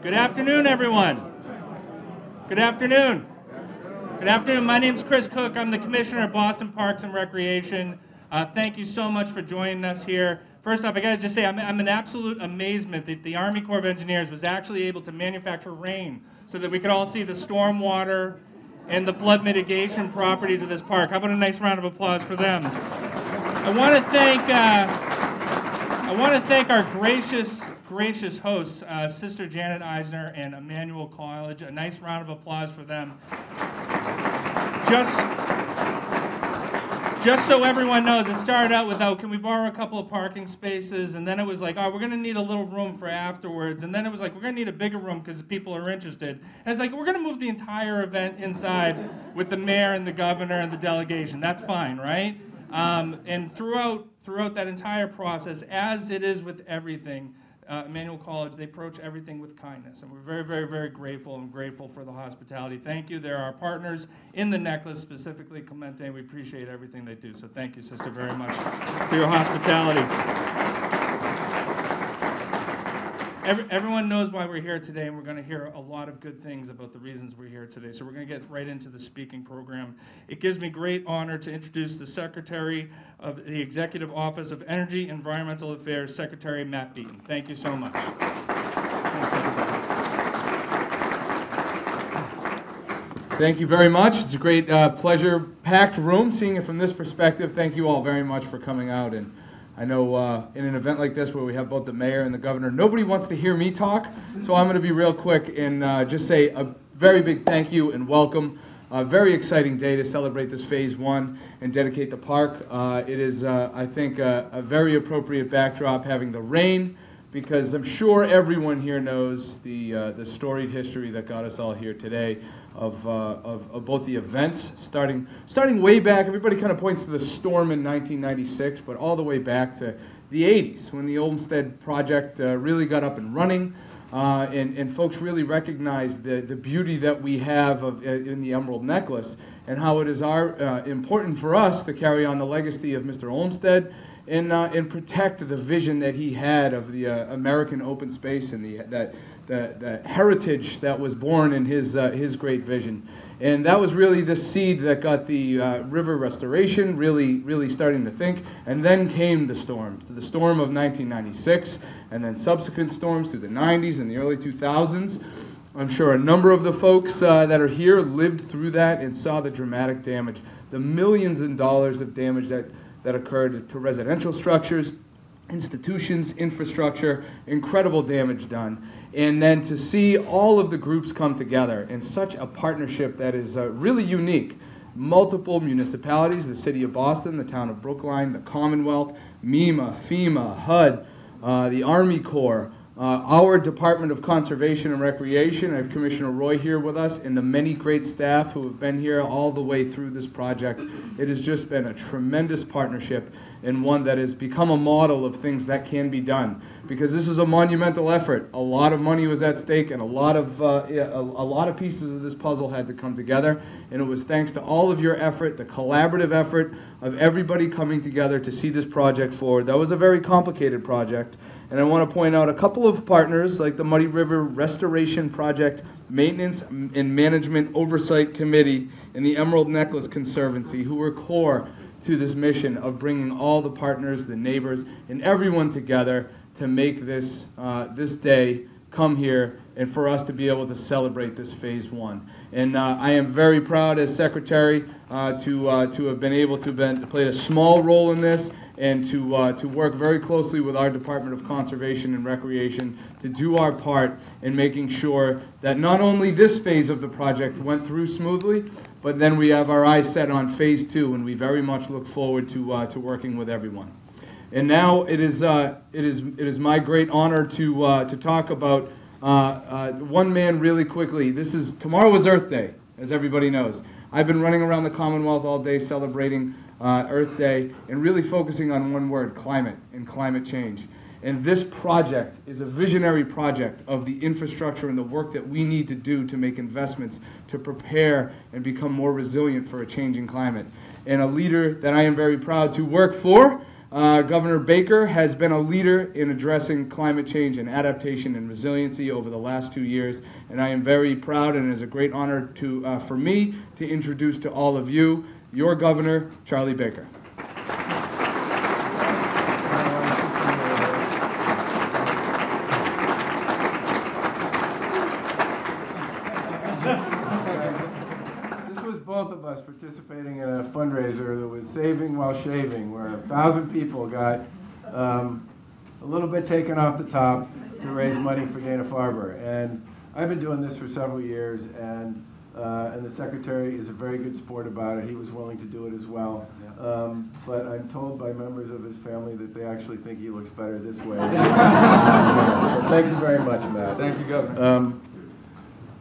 Good afternoon, everyone. Good afternoon. Good afternoon. My name's Chris Cook. I'm the Commissioner of Boston Parks and Recreation. Thank you so much for joining us here. First off, I gotta just say, I'm in absolute amazement that the Army Corps of Engineers was actually able to manufacture rain so that we could all see the storm water and the flood mitigation properties of this park. How about a nice round of applause for them? I want to thank our gracious hosts, Sister Janet Eisner and Emmanuel College. A nice round of applause for them. Just so everyone knows, it started out with, oh, can we borrow a couple of parking spaces? And then it was like, oh, we're going to need a little room for afterwards. And then it was like, we're going to need a bigger room because people are interested. And it's like, we're going to move the entire event inside with the mayor and the governor and the delegation. That's fine, right? And throughout that entire process, as it is with everything, Emmanuel College, they approach everything with kindness. And we're very, very, very grateful for the hospitality. Thank you. They're our partners in the necklace, specifically Clemente, and we appreciate everything they do. So thank you, sister, very much for your hospitality. Everyone knows why we're here today, and we're going to hear a lot of good things about the reasons we're here today. So we're going to get right into the speaking program. It gives me great honor to introduce the Secretary of the Executive Office of Energy and Environmental Affairs, Secretary Matt Beaton. Thank you so much. Thank you very much. It's a great pleasure, packed room, seeing it from this perspective. Thank you all very much for coming out. And I know in an event like this where we have both the mayor and the governor, nobody wants to hear me talk, so I'm going to be real quick and just say a very big thank you and welcome. A very exciting day to celebrate this Phase 1 and dedicate the park. It is, I think, a very appropriate backdrop having the rain, because I'm sure everyone here knows the storied history that got us all here today of both the events, starting way back. Everybody kind of points to the storm in 1996, but all the way back to the 80s when the Olmsted project really got up and running, and folks really recognized the beauty that we have in the Emerald Necklace, and how it is important for us to carry on the legacy of Mr. Olmsted and protect the vision that he had of the American open space and the heritage that was born in his great vision. And that was really the seed that got the river restoration really starting to think. And then came the storms. The storm of 1996, and then subsequent storms through the 90s and the early 2000s. I'm sure a number of the folks that are here lived through that and saw the dramatic damage, the millions of dollars of damage that occurred to residential structures, institutions, infrastructure, incredible damage done. And then to see all of the groups come together in such a partnership that is really unique. Multiple municipalities, the city of Boston, the town of Brookline, the Commonwealth, MEMA, FEMA, HUD, the Army Corps, our Department of Conservation and Recreation. I have Commissioner Roy here with us, and the many great staff who have been here all the way through this project. It has just been a tremendous partnership, and one that has become a model of things that can be done. Because this is a monumental effort. A lot of money was at stake, and a lot of pieces of this puzzle had to come together. And it was thanks to all of your effort, the collaborative effort of everybody coming together to see this project forward. That was a very complicated project. And I want to point out a couple of partners like the Muddy River Restoration Project Maintenance and Management Oversight Committee and the Emerald Necklace Conservancy, who were core to this mission of bringing all the partners, the neighbors, and everyone together to make this day come here and for us to be able to celebrate this Phase 1. And I am very proud as Secretary to have been able to play a small role in this, and to work very closely with our Department of Conservation and Recreation to do our part in making sure that not only this phase of the project went through smoothly, but then we have our eyes set on Phase 2, and we very much look forward to working with everyone. And now it is my great honor to talk about one man really quickly. Tomorrow is Earth Day, as everybody knows. I've been running around the Commonwealth all day celebrating Earth Day and really focusing on one word: climate and climate change. And this project is a visionary project of the infrastructure and the work that we need to do to make investments to prepare and become more resilient for a changing climate. And a leader that I am very proud to work for, Governor Baker has been a leader in addressing climate change and adaptation and resiliency over the last 2 years, and I am very proud, and it is a great honor for me to introduce to all of you your Governor, Charlie Baker. Both of us participating in a fundraiser that was Saving While Shaving, where 1,000 people got a little bit taken off the top to raise money for Dana-Farber. And I've been doing this for several years, and the Secretary is a very good sport about it. He was willing to do it as well. But I'm told by members of his family that they actually think he looks better this way. So thank you very much, Matt. Thank you, Governor.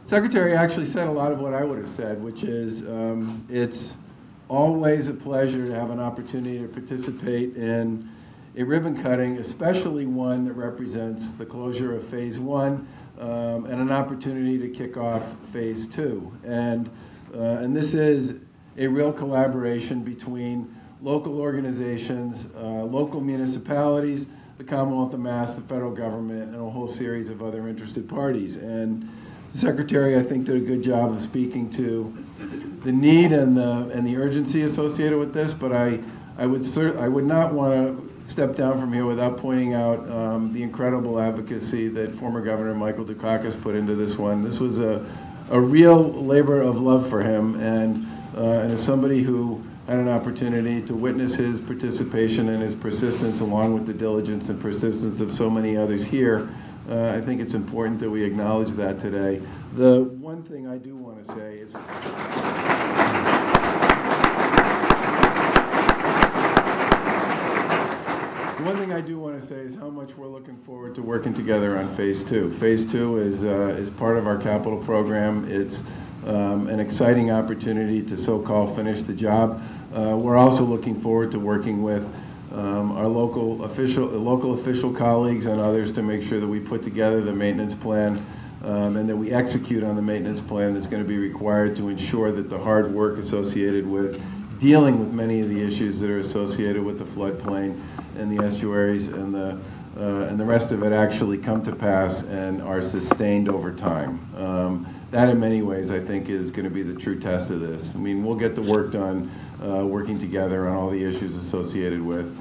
Secretary actually said a lot of what I would have said, which is it's always a pleasure to have an opportunity to participate in a ribbon cutting, especially one that represents the closure of Phase 1 and an opportunity to kick off Phase 2. And this is a real collaboration between local organizations, local municipalities, the Commonwealth of Mass, the federal government, and a whole series of other interested parties. And the Secretary, I think, did a good job of speaking to the need and the urgency associated with this, but I would not want to step down from here without pointing out the incredible advocacy that former Governor Michael Dukakis put into this one. This was a real labor of love for him, and as somebody who had an opportunity to witness his participation and his persistence, along with the diligence and persistence of so many others here, I think it's important that we acknowledge that today. The one thing I do want to say is how much we're looking forward to working together on Phase 2. Phase 2 is part of our capital program. It's an exciting opportunity to so-called finish the job. We're also looking forward to working with our local official colleagues and others to make sure that we put together the maintenance plan and that we execute on the maintenance plan that's going to be required to ensure that the hard work associated with dealing with many of the issues that are associated with the floodplain and the estuaries and the rest of it actually come to pass and are sustained over time. That in many ways I think is going to be the true test of this. I mean, we'll get the work done working together on all the issues associated with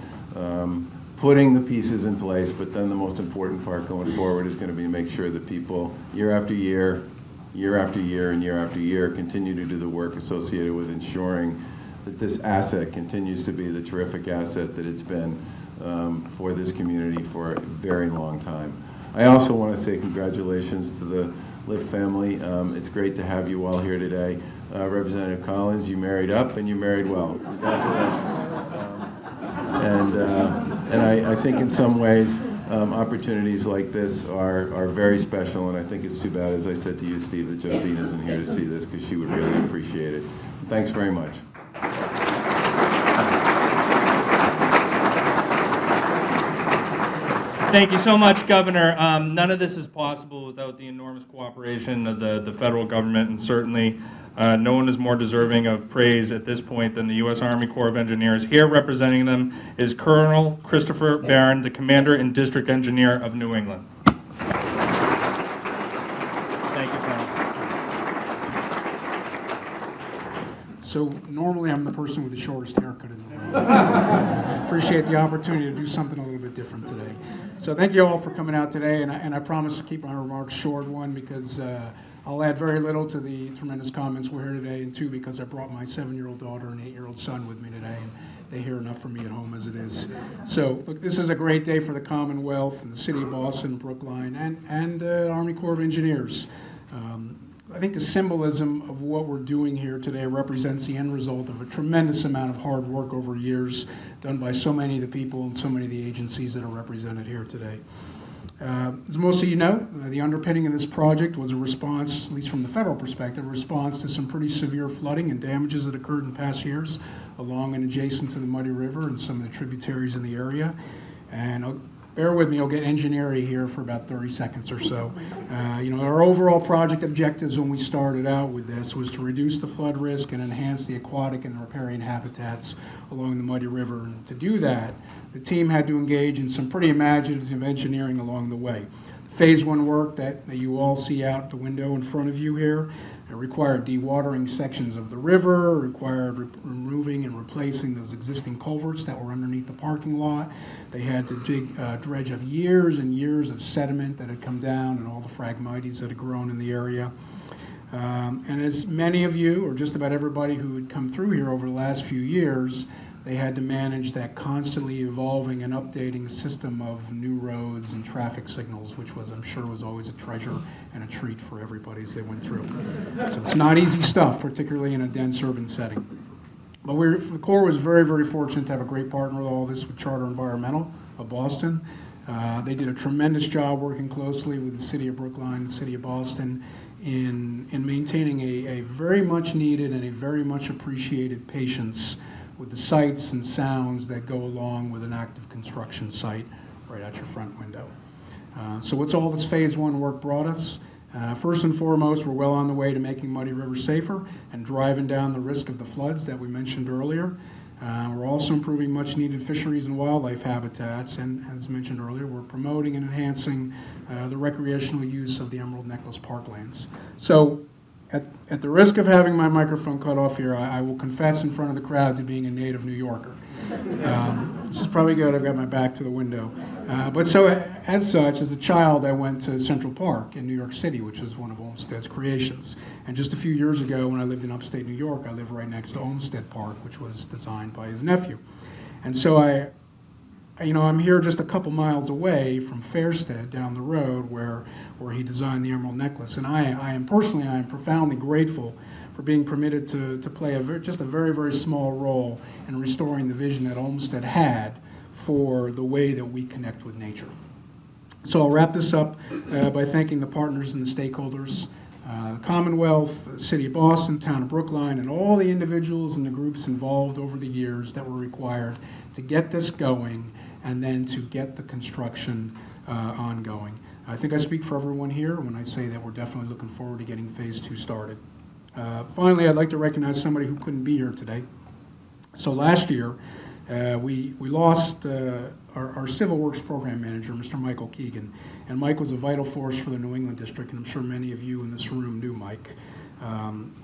putting the pieces in place, but then the most important part going forward is going to be to make sure that people year after year, year after year, and year after year continue to do the work associated with ensuring that this asset continues to be the terrific asset that it's been for this community for a very long time. I also want to say congratulations to the Liff family. It's great to have you all here today. Representative Collins, you married up and you married well. Congratulations. And I think in some ways opportunities like this are very special, and I think it's too bad, as I said to you, Steve, that Justine isn't here to see this because she would really appreciate it. Thanks very much. Thank you so much, Governor. None of this is possible without the enormous cooperation of the federal government, and certainly no one is more deserving of praise at this point than the U.S. Army Corps of Engineers. Here representing them is Colonel Christopher Barron, the Commander and District Engineer of New England. Thank you, Colonel. So normally I'm the person with the shortest haircut in the room. So I appreciate the opportunity to do something a little bit different today. So thank you all for coming out today, and I promise to keep my remarks short, one, because I'll add very little to the tremendous comments we're here today, and two, because I brought my 7-year-old daughter and 8-year-old son with me today, and they hear enough from me at home as it is. So look, this is a great day for the Commonwealth and the City of Boston, Brookline, and Army Corps of Engineers. I think the symbolism of what we're doing here today represents the end result of a tremendous amount of hard work over years done by so many of the people and so many of the agencies that are represented here today. As most of you know, the underpinning of this project was a response, at least from the federal perspective, a response to some pretty severe flooding and damages that occurred in past years along and adjacent to the Muddy River and some of the tributaries in the area. And bear with me, I'll get engineering here for about 30 seconds or so. You know, our overall project objectives when we started out with this was to reduce the flood risk and enhance the aquatic and the riparian habitats along the Muddy River. And to do that, the team had to engage in some pretty imaginative engineering along the way. Phase 1 work that you all see out the window in front of you here, it required dewatering sections of the river, required removing and replacing those existing culverts that were underneath the parking lot. They had to dredge up years and years of sediment that had come down and all the phragmites that had grown in the area. And as many of you, or just about everybody who had come through here over the last few years, they had to manage that constantly evolving and updating system of new roads and traffic signals, which was, I'm sure, was always a treasure and a treat for everybody as they went through. So it's not easy stuff, particularly in a dense urban setting. But the Corps was very, very fortunate to have a great partner with all this with Charter Environmental of Boston. They did a tremendous job working closely with the City of Brookline, the City of Boston, in maintaining a very much needed and a very much appreciated patience with the sights and sounds that go along with an active construction site right out your front window. So what's all this Phase 1 work brought us? First and foremost, we're well on the way to making Muddy River safer and driving down the risk of the floods that we mentioned earlier. We're also improving much needed fisheries and wildlife habitats, and as mentioned earlier, we're promoting and enhancing the recreational use of the Emerald Necklace parklands. So at the risk of having my microphone cut off here, I will confess in front of the crowd to being a native New Yorker. Which is probably good, I've got my back to the window. But so, as such, as a child, I went to Central Park in New York City, which was one of Olmsted's creations. And just a few years ago, when I lived in upstate New York, I lived right next to Olmsted Park, which was designed by his nephew. And so I'm here just a couple miles away from Fairstead down the road where he designed the Emerald Necklace. And I am profoundly grateful for being permitted to play just a very, very small role in restoring the vision that Olmsted had for the way that we connect with nature. So I'll wrap this up by thanking the partners and the stakeholders, the Commonwealth, the City of Boston, Town of Brookline, and all the individuals and the groups involved over the years that were required to get this going and then to get the construction ongoing. I think I speak for everyone here when I say that we're definitely looking forward to getting Phase 2 started. Finally, I'd like to recognize somebody who couldn't be here today. So last year, we lost our Civil Works Program Manager, Mr. Michael Keegan. And Mike was a vital force for the New England District, and I'm sure many of you in this room knew Mike.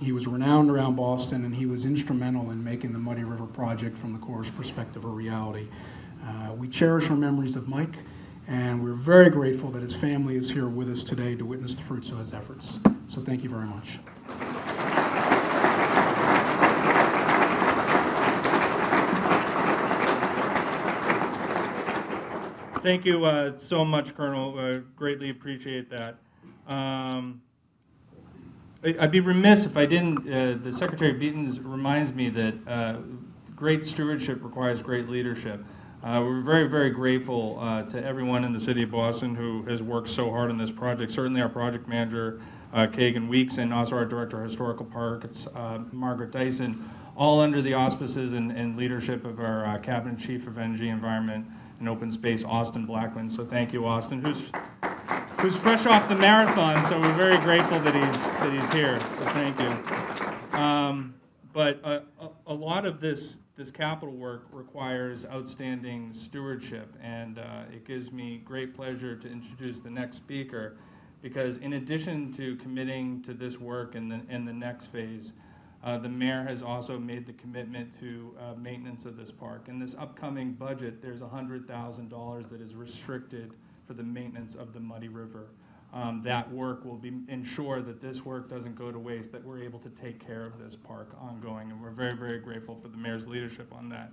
He was renowned around Boston, and he was instrumental in making the Muddy River project from the Corps' perspective a reality. We cherish our memories of Mike, and we're very grateful that his family is here with us today to witness the fruits of his efforts. So thank you very much. Thank you so much, Colonel. Greatly appreciate that. I'd be remiss if I didn't, the Secretary Beaton reminds me that great stewardship requires great leadership. We're very, very grateful to everyone in the City of Boston who has worked so hard on this project. Certainly our project manager, Kagan Weeks, and also our Director of Historical Parks, Margaret Dyson, all under the auspices and leadership of our Cabinet Chief of Energy, Environment, and Open Space, Austin Blackman. So thank you, Austin, who's fresh off the marathon, so we're very grateful that he's here, so thank you. But a lot of this capital work requires outstanding stewardship, and it gives me great pleasure to introduce the next speaker, because in addition to committing to this work in the next phase, the mayor has also made the commitment to maintenance of this park. In this upcoming budget, there's $100,000 that is restricted for the maintenance of the Muddy River. That work will ensure that this work doesn't go to waste, that we're able to take care of this park ongoing, and we're very, very grateful for the mayor's leadership on that.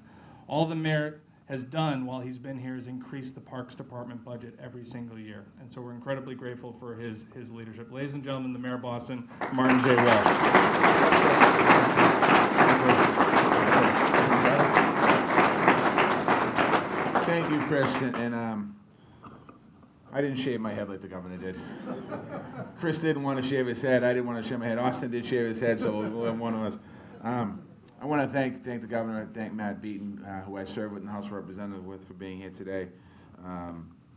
All the mayor has done while he's been here is increase the Parks Department budget every single year, and so we're incredibly grateful for his leadership. Ladies and gentlemen, the Mayor of Boston, Martin J. Walsh. Thank you, Chris, and I didn't shave my head like the governor did. Chris didn't want to shave his head. I didn't want to shave my head. Austin did shave his head, so one of us. I want to thank the governor, thank Matt Beaton, who I served with in the House of Representatives with, for being here today.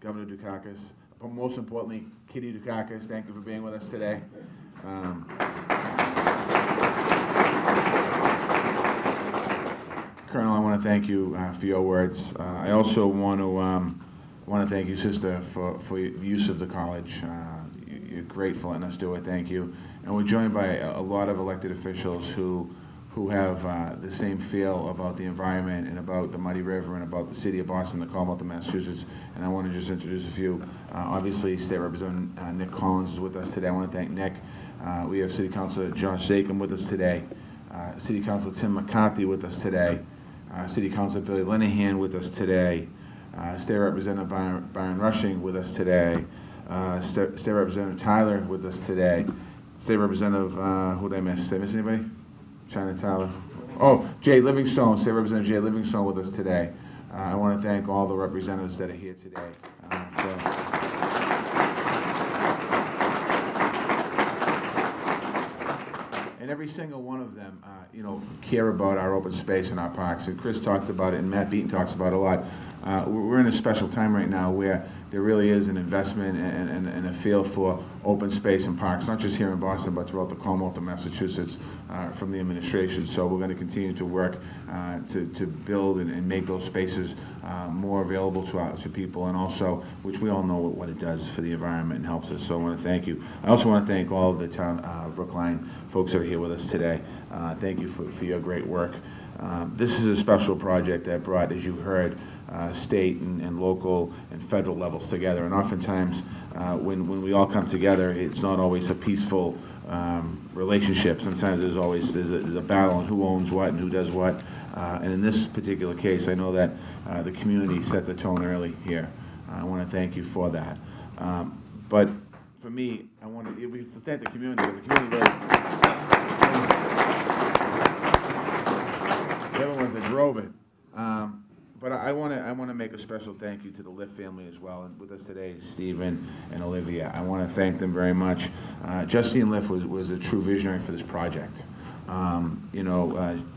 Governor Dukakis, but most importantly, Kitty Dukakis, thank you for being with us today. Colonel, I want to thank you for your words. I also want to thank you, sister, for your use of the college. You're great for letting us do it. Thank you. And we're joined by a lot of elected officials who have the same feel about the environment and about the Muddy River and about the city of Boston, the Commonwealth of Massachusetts. And I want to just introduce a few. Obviously, State Representative Nick Collins is with us today. I want to thank Nick. We have City Councilor Josh Zakem with us today. City Councilor Tim McCarthy with us today. City Councilor Billy Linehan with us today. State Representative Byron Rushing with us today. State Representative Tyler with us today. State Representative, who did I miss? Did I miss anybody? China Tyler. Oh, Jay Livingstone, State Representative Jay Livingstone with us today. I want to thank all the representatives that are here today. And every single one of them, care about our open space and our parks. And Chris talks about it, and Matt Beaton talks about it a lot. We're in a special time right now where there really is an investment and a feel for open space and parks, not just here in Boston, but throughout the Commonwealth of Massachusetts from the administration. So we're going to continue to work to build and make those spaces more available to people, and also, which we all know what it does for the environment and helps us. So I want to thank you. I also want to thank all of the town Brookline folks that are here with us today. Thank you for your great work. This is a special project that brought, as you heard, state and local and federal levels together. And oftentimes, when we all come together, it's not always a peaceful relationship. Sometimes there's a battle on who owns what and who does what. And in this particular case, I know that the community set the tone early here. I want to thank you for that. But for me, I want to thank the community. But the community the other ones that drove it. But I want to make a special thank you to the Liff family as well. And with us today is Stephen and Olivia. I want to thank them very much. Justine Liff was a true visionary for this project.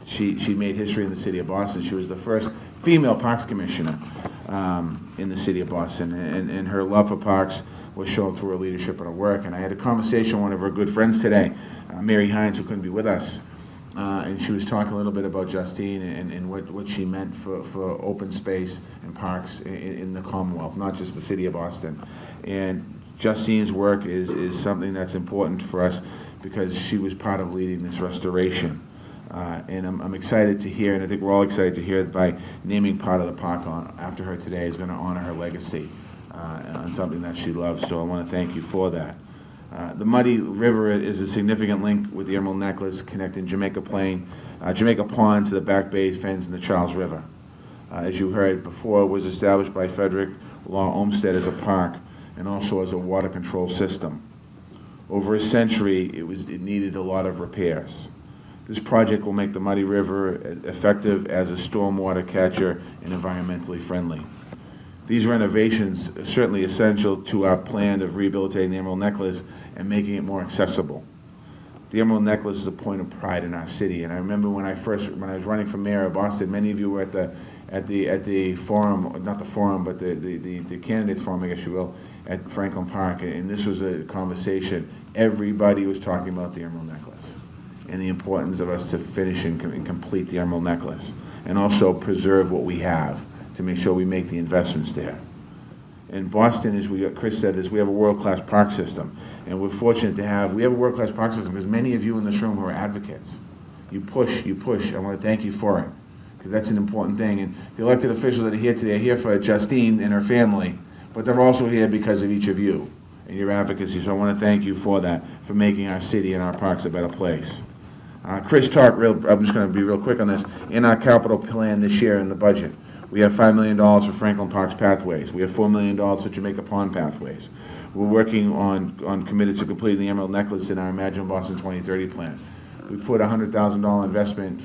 She made history in the city of Boston. She was the first female parks commissioner in the city of Boston, and her love for parks was shown through her leadership and her work. And I had a conversation with one of her good friends today, Mary Hines, who couldn't be with us. And she was talking a little bit about Justine and what she meant for open space and parks in the Commonwealth, not just the city of Boston. And Justine's work is something that's important for us because she was part of leading this restoration. And I'm excited to hear, and I think we're all excited to hear that by naming part of the park after her today is going to honor her legacy on something that she loves. So I want to thank you for that. The Muddy River is a significant link with the Emerald Necklace, connecting Jamaica Pond to the Back Bay Fens and the Charles River. As you heard before, it was established by Frederick Law Olmsted as a park and also as a water control system. Over a century, it needed a lot of repairs. This project will make the Muddy River effective as a stormwater catcher and environmentally friendly. These renovations are certainly essential to our plan of rehabilitating the Emerald Necklace and making it more accessible. The Emerald Necklace is a point of pride in our city, and I remember when I was running for mayor of Boston, many of you were at the forum, not the forum, but the candidates forum, I guess you will, at Franklin Park, and this was a conversation. Everybody was talking about the Emerald Necklace and the importance of us to finish and complete the Emerald Necklace, and also preserve what we have to make sure we make the investments there. In Boston, as Chris said, we have a world-class park system, and we're fortunate to have a world-class park system because many of you in this room who are advocates. You push. I want to thank you for it, because that's an important thing. And the elected officials that are here today are here for Justine and her family, but they're also here because of each of you and your advocacy. So I want to thank you for that, for making our city and our parks a better place. Chris talked I'm just going to be real quick on this. In our capital plan this year in the budget, we have $5 million for Franklin Park's pathways. We have $4 million for Jamaica Pond pathways. We're working on committed to completing the Emerald Necklace in our Imagine Boston 2030 plan. We put a $100,000 investment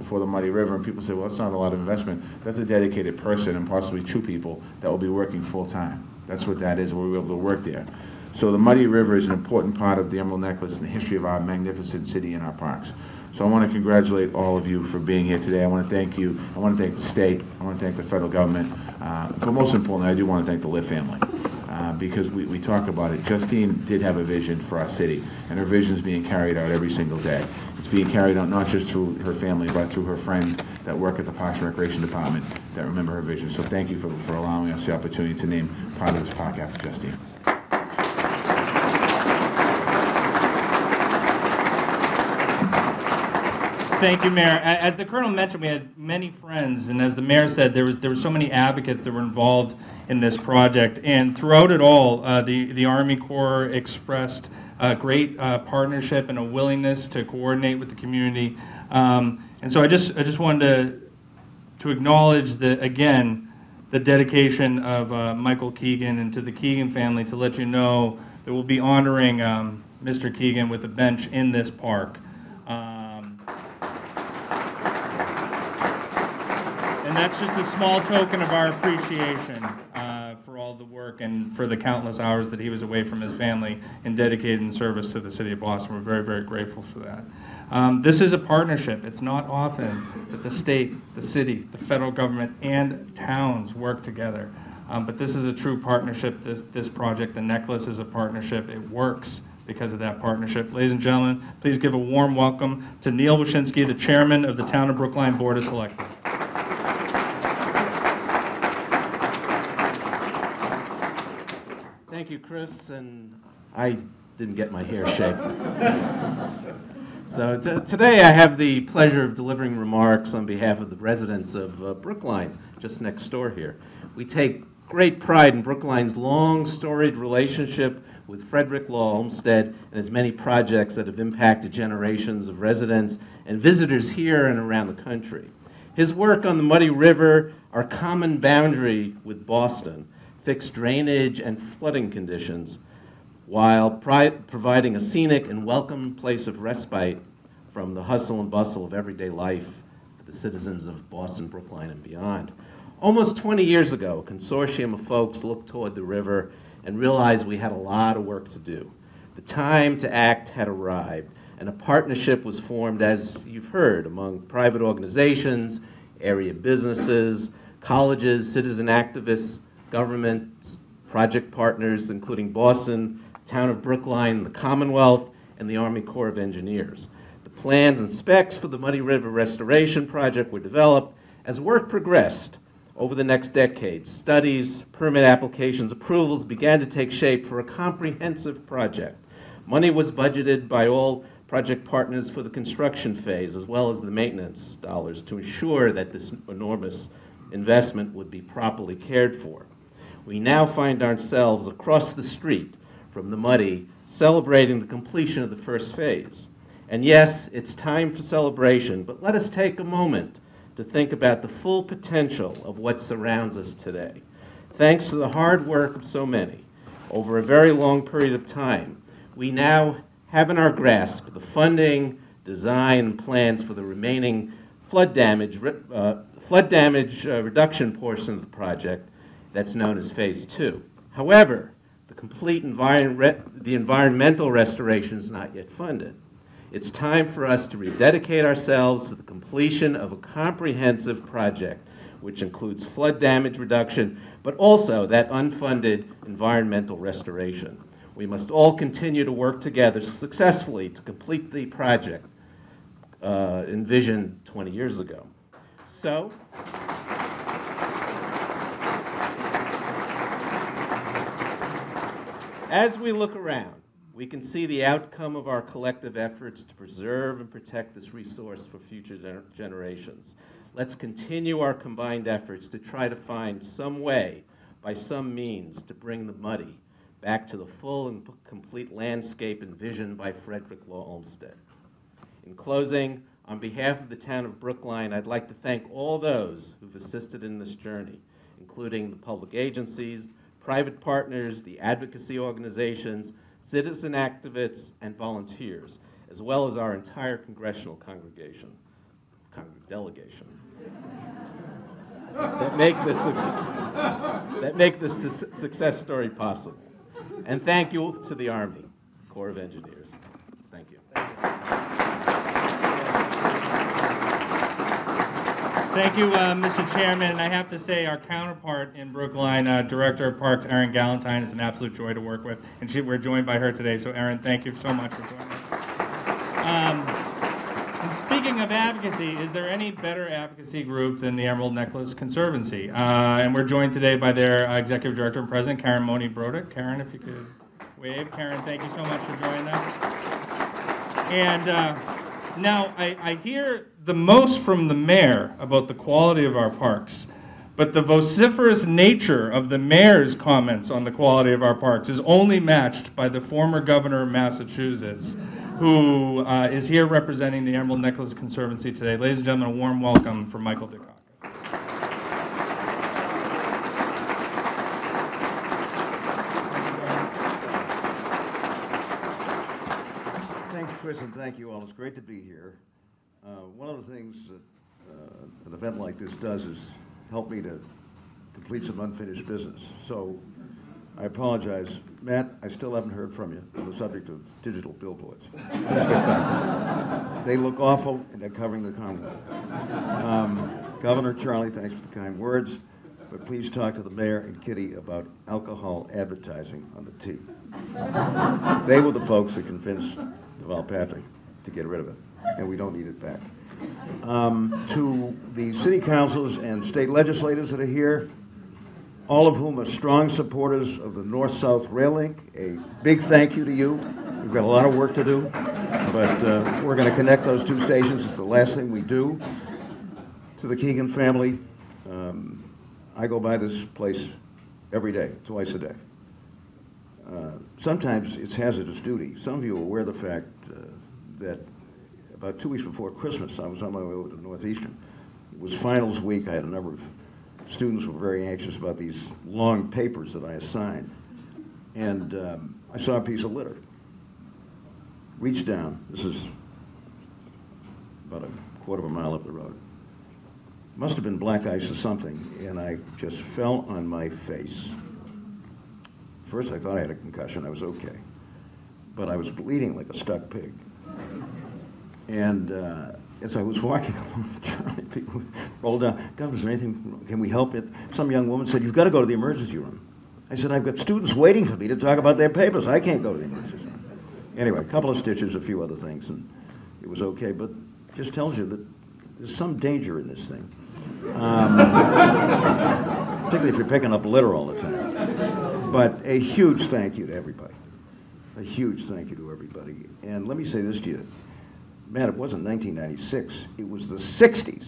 for the Muddy River, and people say, well, that's not a lot of investment. That's a dedicated person and possibly two people that will be working full-time. That's what that is. We'll be able to work there. So the Muddy River is an important part of the Emerald Necklace and the history of our magnificent city and our parks. So I want to congratulate all of you for being here today. I want to thank you. I want to thank the state. I want to thank the federal government. But most importantly, I do want to thank the Liff family. because we talk about it. Justine did have a vision for our city, and her vision is being carried out every single day. It's being carried out not just through her family, but through her friends that work at the Parks and Recreation Department that remember her vision. So thank you for allowing us the opportunity to name part of this park after Justine. Thank you, Mayor. As the Colonel mentioned, we had many friends, and as the Mayor said, there were so many advocates that were involved in this project. And throughout it all, the Army Corps expressed a great partnership and a willingness to coordinate with the community. And so I just wanted to acknowledge again the dedication of Michael Keegan and to the Keegan family to let you know that we'll be honoring Mr. Keegan with a bench in this park. And that's just a small token of our appreciation for all the work and for the countless hours that he was away from his family and dedicated in service to the city of Boston. We're very, very grateful for that. This is a partnership. It's not often that the state, the city, the federal government, and towns work together. But this is a true partnership. This project, the necklace, is a partnership. It works because of that partnership. Ladies and gentlemen, please give a warm welcome to Neil Wyshynski, the chairman of the Town of Brookline Board of Selectmen. Thank you, Chris, and I didn't get my hair shaved. So today I have the pleasure of delivering remarks on behalf of the residents of Brookline, just next door here. We take great pride in Brookline's long storied relationship with Frederick Law Olmsted and his many projects that have impacted generations of residents and visitors here and around the country. His work on the Muddy River, our common boundary with Boston, fixed drainage and flooding conditions, while providing a scenic and welcome place of respite from the hustle and bustle of everyday life for the citizens of Boston, Brookline, and beyond. Almost 20 years ago, a consortium of folks looked toward the river and realized we had a lot of work to do. The time to act had arrived, and a partnership was formed, as you've heard, among private organizations, area businesses, colleges, citizen activists, governments, project partners, including Boston, Town of Brookline, the Commonwealth, and the Army Corps of Engineers. The plans and specs for the Muddy River Restoration Project were developed. As work progressed over the next decade, studies, permit applications, approvals began to take shape for a comprehensive project. Money was budgeted by all project partners for the construction phase, as well as the maintenance dollars, to ensure that this enormous investment would be properly cared for. We now find ourselves across the street from the Muddy, celebrating the completion of the first phase. And yes, it's time for celebration, but let us take a moment to think about the full potential of what surrounds us today. Thanks to the hard work of so many, over a very long period of time, we now have in our grasp the funding, design, and plans for the remaining flood damage reduction portion of the project that's known as Phase 2. However, the complete environmental restoration is not yet funded. It's time for us to rededicate ourselves to the completion of a comprehensive project, which includes flood damage reduction, but also that unfunded environmental restoration. We must all continue to work together successfully to complete the project envisioned 20 years ago. So, as we look around, we can see the outcome of our collective efforts to preserve and protect this resource for future generations. Let's continue our combined efforts to try to find some way, by some means, to bring the Muddy back to the full and complete landscape envisioned by Frederick Law Olmsted. In closing, on behalf of the Town of Brookline, I'd like to thank all those who've assisted in this journey, including the public agencies, private partners, the advocacy organizations, citizen activists, and volunteers, as well as our entire congressional delegation that make this success story possible. And thank you to the Army Corps of Engineers. Thank you. Thank you, Mr. Chairman. And I have to say, our counterpart in Brookline, Director of Parks, Erin Galentine, is an absolute joy to work with. And we're joined by her today. So, Erin, thank you so much for joining us. And speaking of advocacy, is there any better advocacy group than the Emerald Necklace Conservancy? And we're joined today by their Executive Director and President, Karen Moni-Brodick. Karen, if you could wave. Karen, thank you so much for joining us. And now, I hear the most from the mayor about the quality of our parks, but the vociferous nature of the mayor's comments on the quality of our parks is only matched by the former governor of Massachusetts, who is here representing the Emerald Necklace Conservancy today. Ladies and gentlemen, a warm welcome for Michael Dukakis. Thank you, Chris, and thank you all. It's great to be here. One of the things that an event like this does is help me to complete some unfinished business. So I apologize. Matt, I still haven't heard from you on the subject of digital billboards. Please get back to me. They look awful, and they're covering the Commonwealth. Governor Charlie, thanks for the kind words, but please talk to the mayor and Kitty about alcohol advertising on the T. They were the folks that convinced Deval Patrick to get rid of it, and we don't need it back. To the city councils and state legislators that are here, all of whom are strong supporters of the North-South Rail Link, a big thank you to you. We've got a lot of work to do, but we're going to connect those two stations. It's the last thing we do. To the Keegan family, I go by this place every day, twice a day. Sometimes it's hazardous duty. Some of you are aware of the fact that about 2 weeks before Christmas, I was on my way over to Northeastern. It was finals week. I had a number of students who were very anxious about these long papers that I assigned. And I saw a piece of litter. Reached down. This is about a quarter of a mile up the road. Must have been black ice or something, and I just fell on my face. First, I thought I had a concussion. I was okay. But I was bleeding like a stuck pig. And as I was walking along, Charlie, people rolled down. God, is there anything, can we help it? Some young woman said, you've got to go to the emergency room. I said, I've got students waiting for me to talk about their papers. I can't go to the emergency room. Anyway, a couple of stitches, a few other things, and it was okay, but just tells you that there's some danger in this thing. Particularly if you're picking up litter all the time. But a huge thank you to everybody. A huge thank you to everybody. And let me say this to you. Man, it wasn't 1996. It was the 60s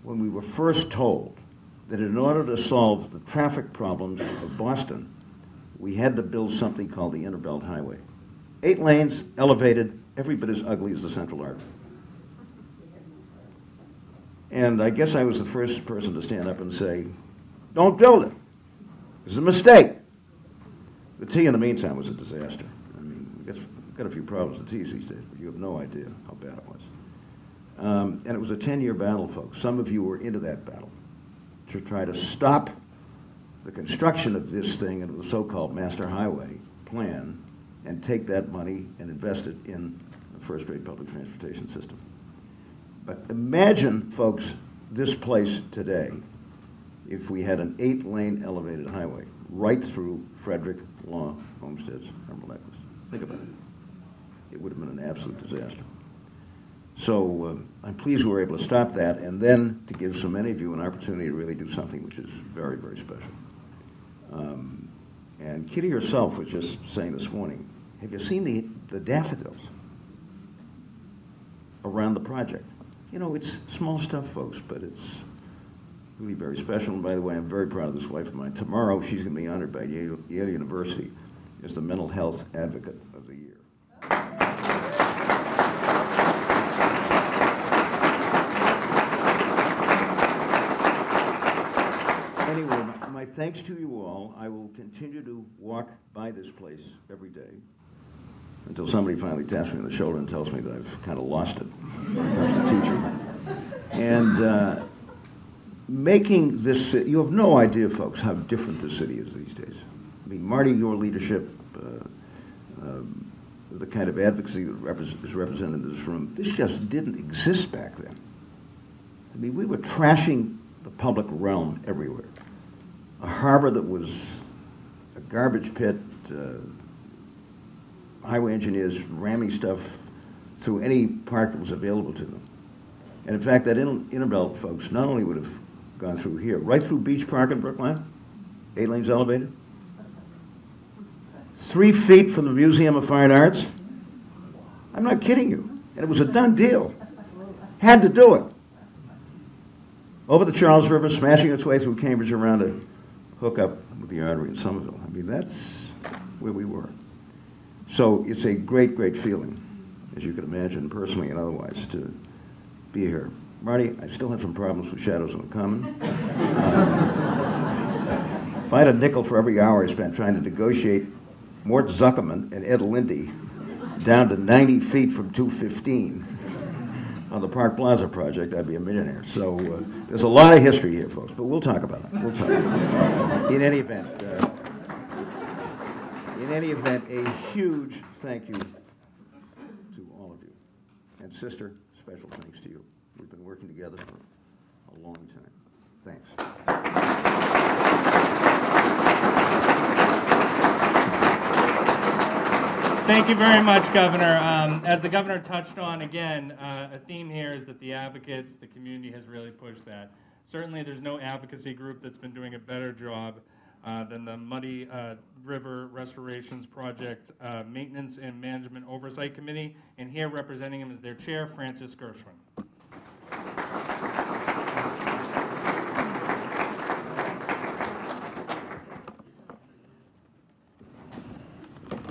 when we were first told that in order to solve the traffic problems of Boston, we had to build something called the Inner Belt Highway. 8 lanes, elevated, every bit as ugly as the Central Arc. And I guess I was the first person to stand up and say, don't build it. It's a mistake. The T in the meantime was a disaster. I mean, I guess we've got a few problems with the T's these days, but you have no idea how bad it was. And it was a 10-year battle, folks. Some of you were into that battle to try to stop the construction of this thing into the so-called Master Highway plan and take that money and invest it in a first-rate public transportation system. But imagine, folks, this place today if we had an 8-lane elevated highway right through Frederick, Law, Homesteads, Emerald Necklace. Think about it. It would have been an absolute disaster. So I'm pleased we were able to stop that, and then to give so many of you an opportunity to really do something which is very, very special. And Kitty herself was just saying this morning, have you seen the daffodils around the project? You know, it's small stuff, folks, but it's really very special. And by the way, I'm very proud of this wife of mine. Tomorrow, she's going to be honored by Yale University as the Mental Health Advocate of the Year. Anyway, my thanks to you all. I will continue to walk by this place every day until somebody finally taps me on the shoulder and tells me that I've kind of lost it as a teacher. And making this city, you have no idea, folks, how different this city is these days. I mean, Marty, your leadership, the kind of advocacy that is represented in this room, this just didn't exist back then. I mean, we were trashing the public realm everywhere. A harbor that was a garbage pit, highway engineers ramming stuff through any park that was available to them. And in fact, that Intervale folks not only would have gone through here, right through Beach Park in Brookline, 8 lanes elevated, 3 feet from the Museum of Fine Arts. I'm not kidding you. And it was a done deal. Had to do it. Over the Charles River, smashing its way through Cambridge around to hook up with the artery in Somerville. I mean, that's where we were. So it's a great, great feeling, as you can imagine, personally and otherwise, to be here. Marty, I still have some problems with Shadows on the Common. If I had a nickel for every hour I spent trying to negotiate Mort Zuckerman and Ed Lindy down to 90 feet from 215 on the Park Plaza project, I'd be a millionaire. So there's a lot of history here, folks, but we'll talk about it. We'll talk about it. In any event, a huge thank you to all of you. And sister, special thanks to you. We've been working together for a long time. Thanks. Thank you very much, Governor. As the Governor touched on again, a theme here is that the advocates, the community has really pushed that. Certainly there's no advocacy group that's been doing a better job than the Muddy River Restorations Project Maintenance and Management Oversight Committee, and here representing him is their chair, Francis Gershwin.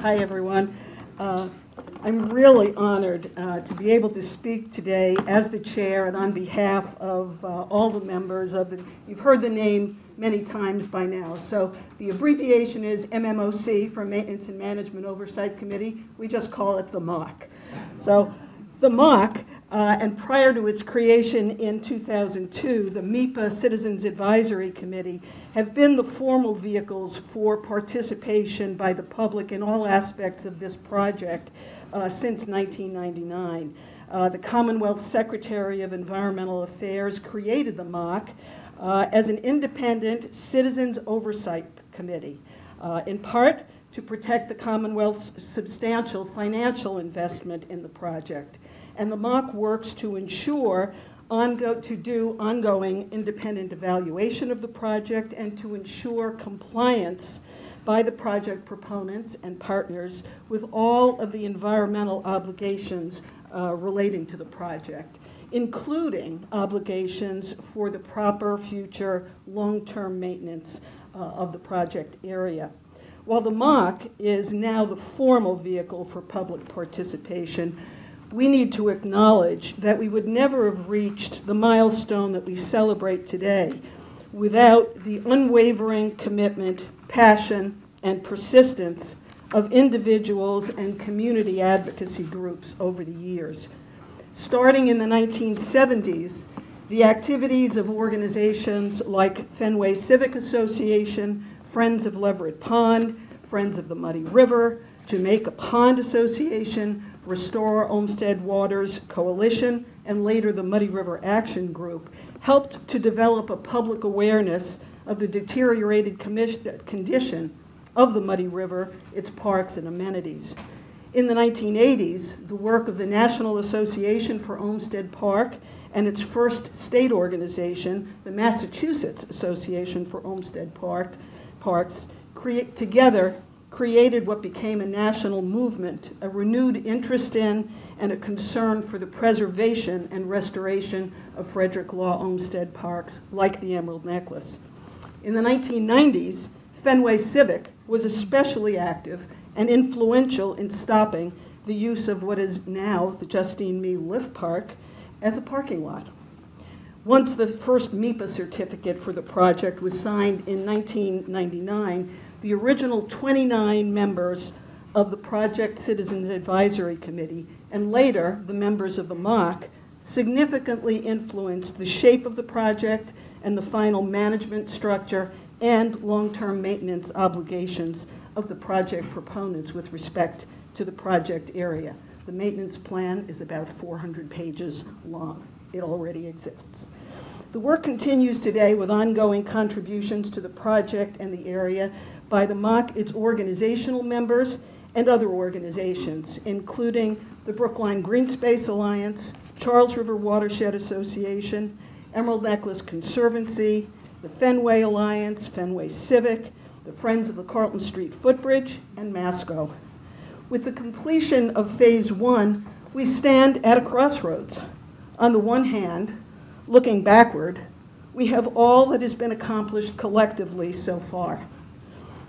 Hi, everyone. I'm really honored to be able to speak today as the chair and on behalf of all the members of the, you've heard the name many times by now. So the abbreviation is MMOC, for Maintenance and Management Oversight Committee. We just call it the MOC. So the MOC, and prior to its creation in 2002, the MEPA Citizens Advisory Committee have been the formal vehicles for participation by the public in all aspects of this project since 1999. The Commonwealth Secretary of Environmental Affairs created the MOC as an independent citizens oversight committee, in part to protect the Commonwealth's substantial financial investment in the project. And the MOC works to ensure ongoing independent evaluation of the project and to ensure compliance by the project proponents and partners with all of the environmental obligations relating to the project, including obligations for the proper future long-term maintenance of the project area. While the MOC is now the formal vehicle for public participation, we need to acknowledge that we would never have reached the milestone that we celebrate today without the unwavering commitment, passion, and persistence of individuals and community advocacy groups over the years. Starting in the 1970s, the activities of organizations like Fenway Civic Association, Friends of Leverett Pond, Friends of the Muddy River, Jamaica Pond Association, Restore Olmsted Waters Coalition, and later the Muddy River Action Group, helped to develop a public awareness of the deteriorated condition of the Muddy River, its parks and amenities. In the 1980s, the work of the National Association for Olmsted Park and its first state organization, the Massachusetts Association for Olmsted Parks, together created what became a national movement, a renewed interest in and a concern for the preservation and restoration of Frederick Law Olmsted parks like the Emerald Necklace. In the 1990s, Fenway Civic was especially active and influential in stopping the use of what is now the Justine Mee Liff Park as a parking lot. Once the first MEPA certificate for the project was signed in 1999, the original 29 members of the Project Citizens Advisory Committee, and later the members of the MOC, significantly influenced the shape of the project and the final management structure and long-term maintenance obligations of the project proponents with respect to the project area. The maintenance plan is about 400 pages long. It already exists. The work continues today with ongoing contributions to the project and the area by the MOC, its organizational members, and other organizations, including the Brookline Green Space Alliance, Charles River Watershed Association, Emerald Necklace Conservancy, the Fenway Alliance, Fenway Civic, the Friends of the Carlton Street Footbridge, and Masco. With the completion of Phase 1, we stand at a crossroads. On the one hand, looking backward, we have all that has been accomplished collectively so far.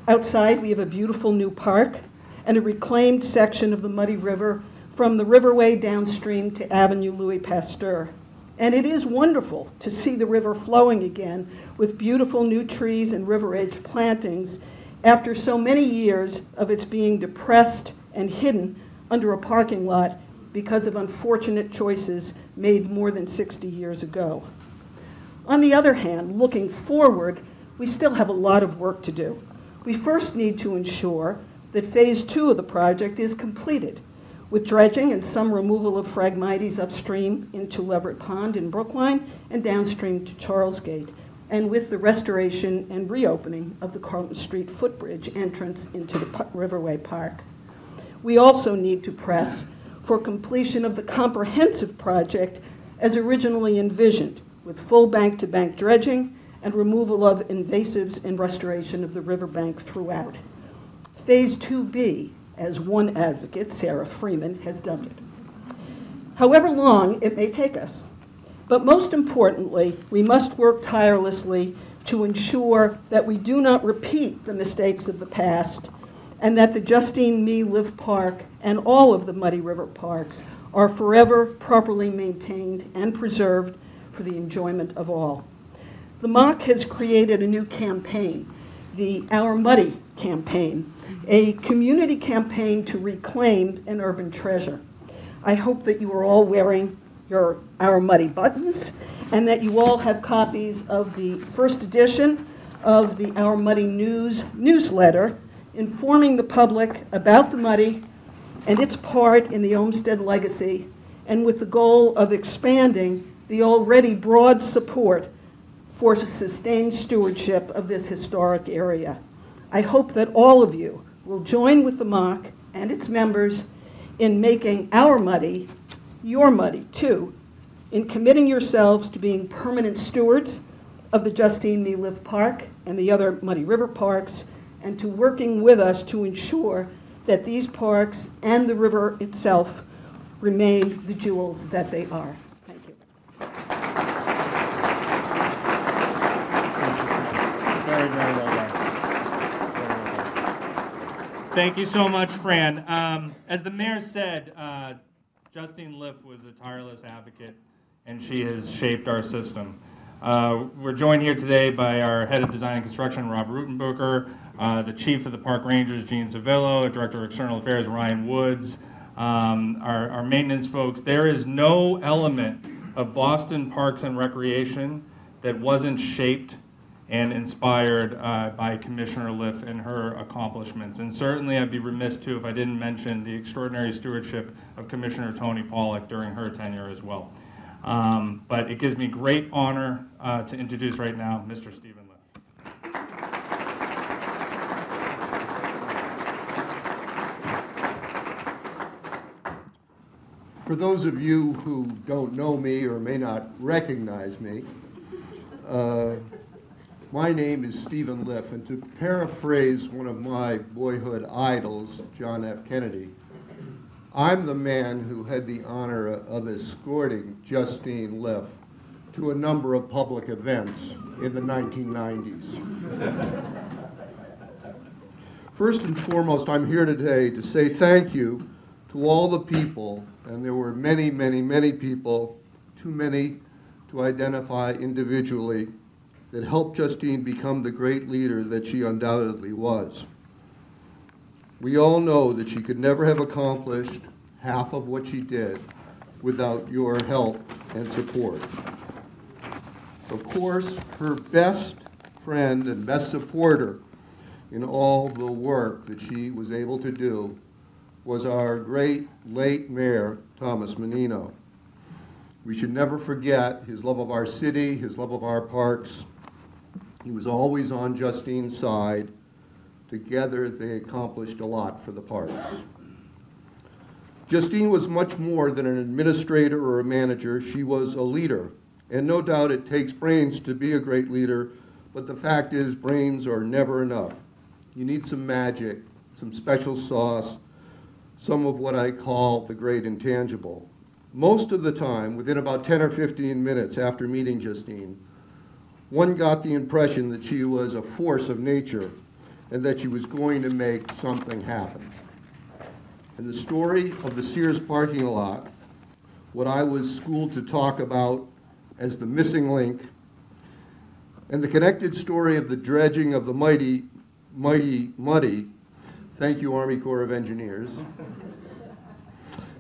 Outside, we have a beautiful new park and a reclaimed section of the Muddy River from the riverway downstream to Avenue Louis Pasteur. And it is wonderful to see the river flowing again with beautiful new trees and river edge plantings after so many years of its being depressed and hidden under a parking lot because of unfortunate choices made more than 60 years ago. On the other hand, looking forward, we still have a lot of work to do. We first need to ensure that Phase 2 of the project is completed, with dredging and some removal of Phragmites upstream into Leverett Pond in Brookline and downstream to Charlesgate, and with the restoration and reopening of the Carlton Street Footbridge entrance into the Riverway Park. We also need to press for completion of the comprehensive project as originally envisioned, with full bank-to-bank dredging and removal of invasives and restoration of the riverbank throughout. Phase 2B, as one advocate, Sarah Freeman, has dubbed it. However long it may take us. But most importantly, we must work tirelessly to ensure that we do not repeat the mistakes of the past and that the Justine Mee Liff Park and all of the Muddy River parks are forever properly maintained and preserved for the enjoyment of all. The MOC has created a new campaign, the Our Muddy campaign, a community campaign to reclaim an urban treasure. I hope that you are all wearing your Our Muddy buttons and that you all have copies of the first edition of the Our Muddy newsletter informing the public about the Muddy and its part in the Olmsted legacy, and with the goal of expanding the already broad support for sustained stewardship of this historic area. I hope that all of you will join with the MOC and its members in making our Muddy your Muddy too, in committing yourselves to being permanent stewards of the Justine Mee Liff Park and the other Muddy River parks, and to working with us to ensure that these parks and the river itself remain the jewels that they are. Thank you. Very, very well done. Very well done. Thank you so much, Fran. As the mayor said, Justine Liff was a tireless advocate, and she has shaped our system. We're joined here today by our head of design and construction, Rob Rutenbucher, the chief of the park rangers, Gene Savillo, director of external affairs, Ryan Woods, our maintenance folks. There is no element of Boston Parks and Recreation that wasn't shaped and inspired by Commissioner Liff and her accomplishments. And certainly I'd be remiss too if I didn't mention the extraordinary stewardship of Commissioner Tony Pollack during her tenure as well. But it gives me great honor to introduce right now Mr. Stephen Liff. For those of you who don't know me or may not recognize me, my name is Stephen Liff, and to paraphrase one of my boyhood idols, John F. Kennedy, I'm the man who had the honor of escorting Justine Liff to a number of public events in the 1990s. First and foremost, I'm here today to say thank you to all the people, and there were many, many, many people, too many to identify individually, that helped Justine become the great leader that she undoubtedly was. We all know that she could never have accomplished half of what she did without your help and support. Of course, her best friend and best supporter in all the work that she was able to do was our great late mayor, Thomas Menino. We should never forget his love of our city, his love of our parks. He was always on Justine's side. Together, they accomplished a lot for the parks. Justine was much more than an administrator or a manager. She was a leader. And no doubt it takes brains to be a great leader, but the fact is brains are never enough. You need some magic, some special sauce, some of what I call the great intangible. Most of the time, within about 10 or 15 minutes after meeting Justine, one got the impression that she was a force of nature and that she was going to make something happen. And the story of the Sears parking lot, what I was schooled to talk about as the missing link, and the connected story of the dredging of the mighty muddy, thank you Army Corps of Engineers,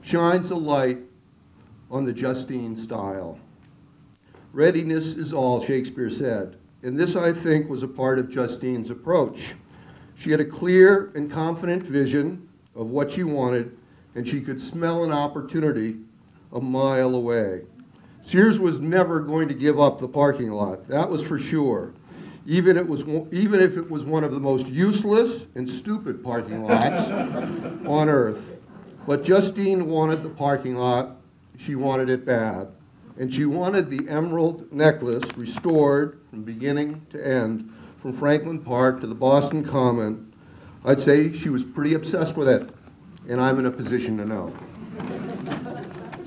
shines a light on the Justine style. Readiness is all, Shakespeare said, and this, I think, was a part of Justine's approach. She had a clear and confident vision of what she wanted, and she could smell an opportunity a mile away. Sears was never going to give up the parking lot, that was for sure, even if it was one of the most useless and stupid parking lots on earth. But Justine wanted the parking lot, she wanted it bad, and she wanted the emerald necklace restored from beginning to end, from Franklin Park to the Boston Common. I'd say she was pretty obsessed with it, and I'm in a position to know.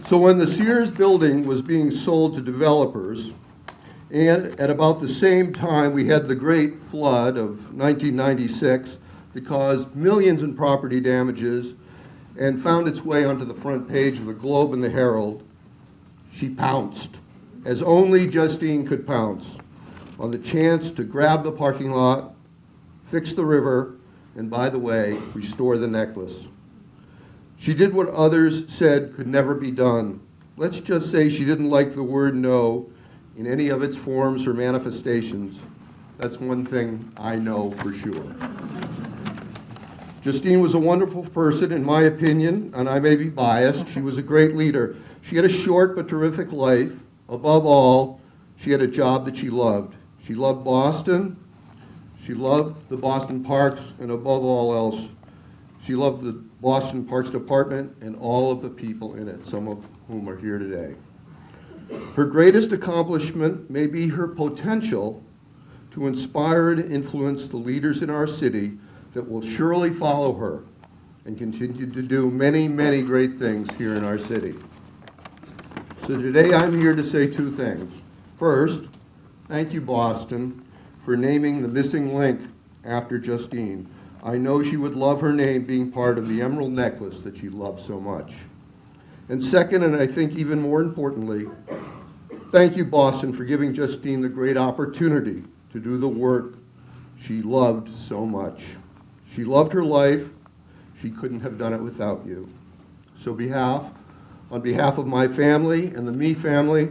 So when the Sears building was being sold to developers, and at about the same time we had the great flood of 1996 that caused millions in property damages and found its way onto the front page of the Globe and the Herald, she pounced, as only Justine could pounce, on the chance to grab the parking lot, fix the river, and by the way, restore the necklace. She did what others said could never be done. Let's just say she didn't like the word no in any of its forms or manifestations. That's one thing I know for sure. Justine was a wonderful person, in my opinion, and I may be biased. She was a great leader. She had a short but terrific life. Above all, she had a job that she loved. She loved Boston. She loved the Boston Parks, and above all else, she loved the Boston Parks Department and all of the people in it, some of whom are here today. Her greatest accomplishment may be her potential to inspire and influence the leaders in our city that will surely follow her and continue to do many, many great things here in our city. So today I'm here to say two things. First, thank you, Boston, for naming the missing link after Justine. I know she would love her name being part of the emerald necklace that she loved so much. And second, and I think even more importantly, thank you, Boston, for giving Justine the great opportunity to do the work she loved so much. She loved her life. She couldn't have done it without you. So on behalf of my family and the Mee family,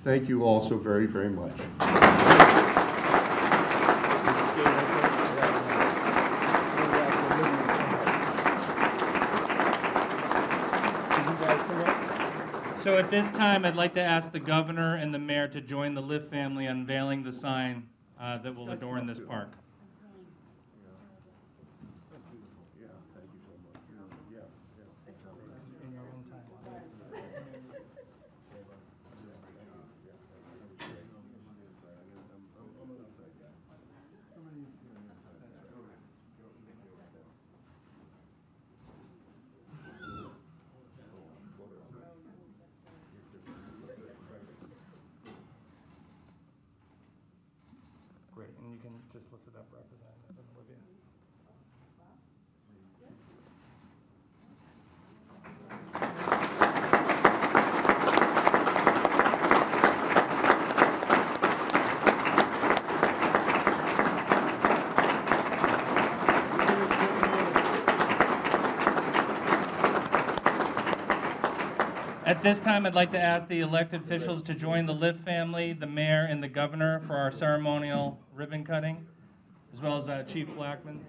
thank you all so very, very much. So at this time, I'd like to ask the governor and the mayor to join the Liff family unveiling the sign that will adorn this park. Great, and you can just lift it up, Representative Olivia. At this time, I'd like to ask the elected officials to join the Liff family, the mayor, and the governor for our ceremonial ribbon cutting, as well as Chief Blackman.